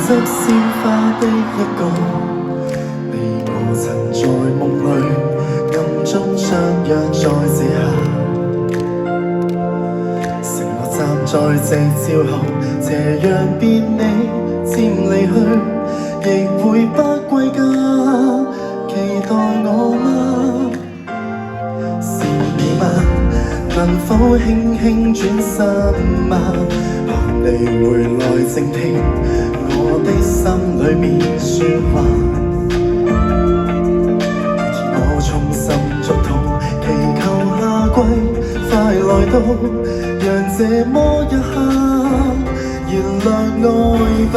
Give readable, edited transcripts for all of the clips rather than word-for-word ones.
執鮮花的一個，你我曾在夢裏暗中相約再寫下，承諾站在夕照後，斜陽別你漸離去，亦會不歸家，期待我嗎？是你嗎？能否輕輕轉身嗎？盼你回來靜聽我的心裏面説話，我衷心祝禱，祈求夏季快來到，讓這麼一刻燃亮愛吧。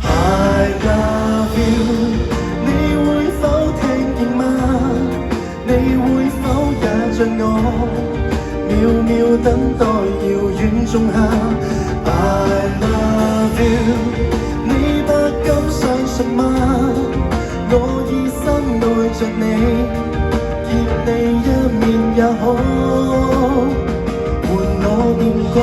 I love you， 你會否聽見嗎？你會否也像我？渺渺等待遙遠仲夏 I love you， 你不敢相信嗎？我已深愛着你，見你一面也好，換我念掛。